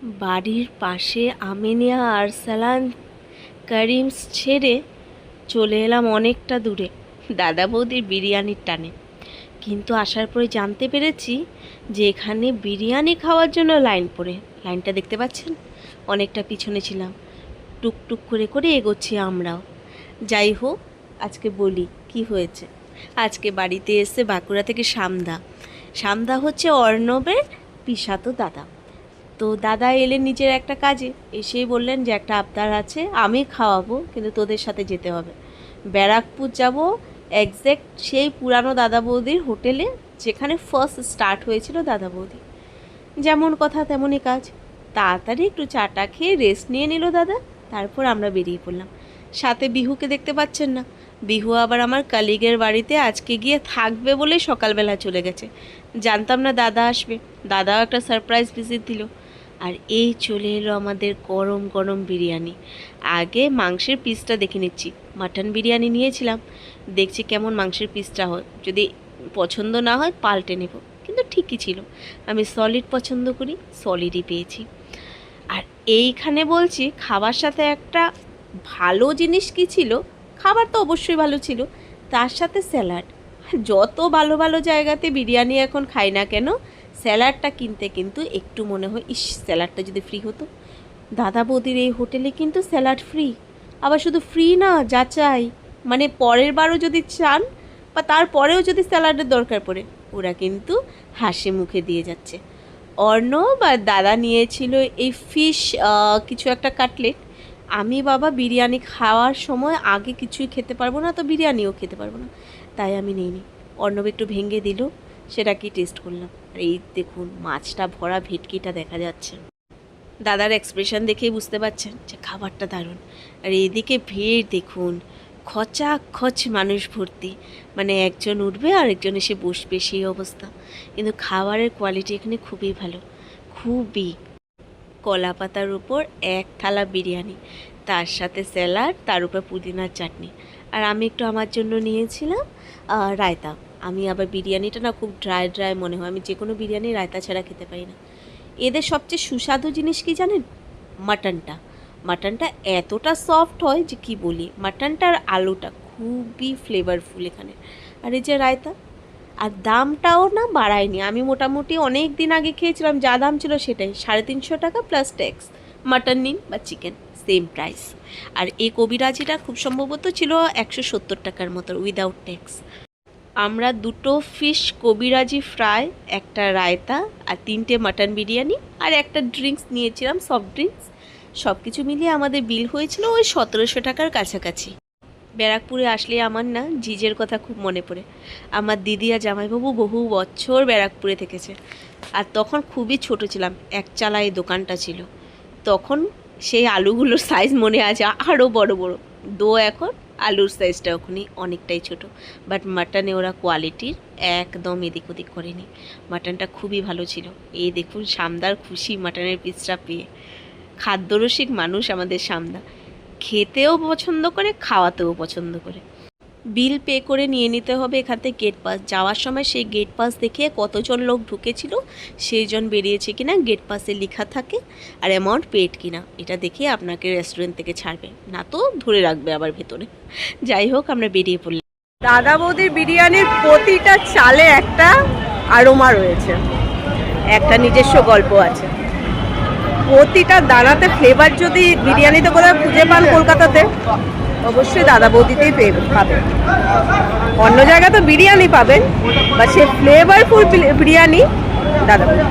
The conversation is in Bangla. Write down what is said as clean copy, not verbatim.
বাড়ির পাশে আমিনিয়া আরসালান করিমস ছেড়ে চলে এলাম অনেকটা দূরে দাদা বৌদির বিরিয়ানির টানে। কিন্তু আসার পরে জানতে পেরেছি যে এখানে বিরিয়ানি খাওয়ার জন্য লাইন পড়ে। লাইনটা দেখতে পাচ্ছেন, অনেকটা পিছনে ছিলাম। টুকটুক করে করে এগোচ্ছি আমরাও। যাই হোক, আজকে বলি কি হয়েছে। আজকে বাড়িতে এসে বাঁকুড়া থেকে সামদা হচ্ছে অর্ণবের পিসাতো দাদা। তো দাদা এলেন নিজের একটা কাজে, এসেই বললেন যে একটা আবদার আছে, আমি খাওয়াবো কিন্তু তোদের সাথে যেতে হবে। ব্যারাকপুর যাব, এক্স্যাক্ট সেই পুরানো দাদা বৌদির হোটেলে যেখানে ফার্স্ট স্টার্ট হয়েছিল দাদা বৌদি। যেমন কথা তেমনই কাজ। তাড়াতাড়ি একটু চাটা খেয়ে রেস্ট নিয়ে নিল দাদা, তারপর আমরা বেরিয়ে পড়লাম। সাথে বিহুকে দেখতে পাচ্ছেন না, বিহু আবার আমার কালিগের বাড়িতে আজকে গিয়ে থাকবে বলে সকালবেলা চলে গেছে। জানতাম না দাদা আসবে, দাদাও একটা সারপ্রাইজ ভিজিট দিল। আর এই চলে এলো আমাদের গরম গরম বিরিয়ানি। আগে মাংসের পিসটা দেখে নিচ্ছি, মাটন বিরিয়ানি নিয়েছিলাম, দেখছি কেমন মাংসের পিসটা হয়, যদি পছন্দ না হয় পাল্টে নেব। কিন্তু ঠিকই ছিল, আমি সলিড পছন্দ করি, সলিডই পেয়েছি। আর এইখানে বলছি খাবার সাথে একটা ভালো জিনিস কি ছিল, খাবার তো অবশ্যই ভালো ছিল, তার সাথে স্যালাড। যত ভালো ভালো জায়গাতে বিরিয়ানি এখন খাই না কেন, স্যালাডটা কিনতে কিন্তু একটু মনে হয় ইস স্যালাডটা যদি ফ্রি হতো। দাদা বৌদির এই হোটেলে কিন্তু স্যালাড ফ্রি, আবার শুধু ফ্রি না, যাচাই, মানে পরের বারও যদি চান বা তারপরেও যদি স্যালাডের দরকার পড়ে ওরা কিন্তু হাসি মুখে দিয়ে যাচ্ছে। অর্ণব আর দাদা নিয়েছিল এই ফিশ কিছু একটা কাটলেট। আমি বাবা বিরিয়ানি খাওয়ার সময় আগে কিছুই খেতে পারবো না, তো বিরিয়ানিও খেতে পারবো না, তাই আমি নিইনি। অর্ণব একটু ভেঙে দিল, সেটা কি টেস্ট করলাম। আর এই দেখুন মাছটা ভরা ভেটকিটা দেখা যাচ্ছে। দাদার এক্সপ্রেশন দেখেই বুঝতে পারছেন যে খাবারটা দারুণ। আর এইদিকে ভিড় দেখুন, খচাখচ মানুষ ভর্তি, মানে একজন উঠবে আর একজন এসে বসবে সেই অবস্থা। কিন্তু খাবারের কোয়ালিটি এখানে খুবই ভালো, খুবই। কলা পাতার উপর এক থালা বিরিয়ানি, তার সাথে স্যালাড, তার উপর পুদিনার চাটনি। আর আমি একটু আমার জন্য নিয়েছিলাম রায়তা। আমি আবার বিরিয়ানিটা না খুব ড্রাই ড্রাই মনে হয়, আমি যে কোনো বিরিয়ানি রায়তা ছাড়া খেতে পারি না। এদের সবচেয়ে সুস্বাদু জিনিস কি জানেন, মাটনটা এতটা সফট হয় যে কি বলি। মাটনটার আলুটা খুবই ফ্লেভারফুল এখানে। আর এই যে রায়তা, আর দামটাও না বাড়ায়নি। আমি মোটামুটি অনেক দিন আগে খেয়েছিলাম, যা দাম ছিল সেটাই, 350 টাকা প্লাস ট্যাক্স। মাটন নিন বা চিকেন সেম প্রাইস। আর এই কবিরাজিটা খুব সম্ভবত ছিল 170 টাকার মতো উইদাউট ট্যাক্স। আমরা দুটো ফিশ কবিরাজি ফ্রাই, একটা রায়তা আর 3টে মাটন বিরিয়ানি আর একটা ড্রিঙ্কস নিয়েছিলাম, সফট ড্রিঙ্কস। সব কিছু মিলিয়ে আমাদের বিল হয়েছিল ওই 1700 টাকার কাছাকাছি। ব্যারাকপুরে আসলে আমার না জিজের কথা খুব মনে পড়ে। আমার দিদি আর জামাইবাবু বহু বছর ব্যারাকপুরে থেকেছে, আর তখন খুবই ছোট ছিলাম, এক চালায় দোকানটা ছিল। তখন সেই আলুগুলোর সাইজ মনে আছে, আরও বড় বড়। এখন আলুর সাইজটা ওখানে অনেকটাই ছোট, বাট মাটনে ওরা কোয়ালিটির একদম এদিক ওদিক করেনি। মাটনটা খুবই ভালো ছিল। এই দেখুন সামদার খুশি মাটনের পিসটা পেয়ে। খাদ্যরসিক মানুষ আমাদের সামদা, খেতেও পছন্দ করে, খাওয়াতেও পছন্দ করে। বিল পে করে নিয়ে নিতে হবে এখান থেকে গেট পাস। যাওয়ার সময় সেই গেট পাস দেখে কতজন লোক ঢুকেছিল, সেই জন বেরিয়েছে কিনা গেট পাসে লেখা থাকে, আর অ্যামাউন্ট পেড কিনা এটা দেখে আপনাকে রেস্টুরেন্ট থেকে ছাড়বে, না তো ধরে রাখবে আবার ভেতরে। যাই হোক, আমরা বেরিয়ে পড়লাম। দাদা বৌদির বিরিয়ানির প্রতিটা চালে একটা আরোমা রয়েছে, একটা নিজস্ব গল্প আছে। প্রতিটা দানাতে ফ্লেভার যদি বিরিয়ানিতে কোথাও খুঁজে পান কলকাতাতে, অবশ্যই দাদা বৌদিতেই পাবেন। অন্য জায়গায় তো বিরিয়ানি পাবেন, বা সে ফ্লেভারফুল বিরিয়ানি দাদা বৌদি।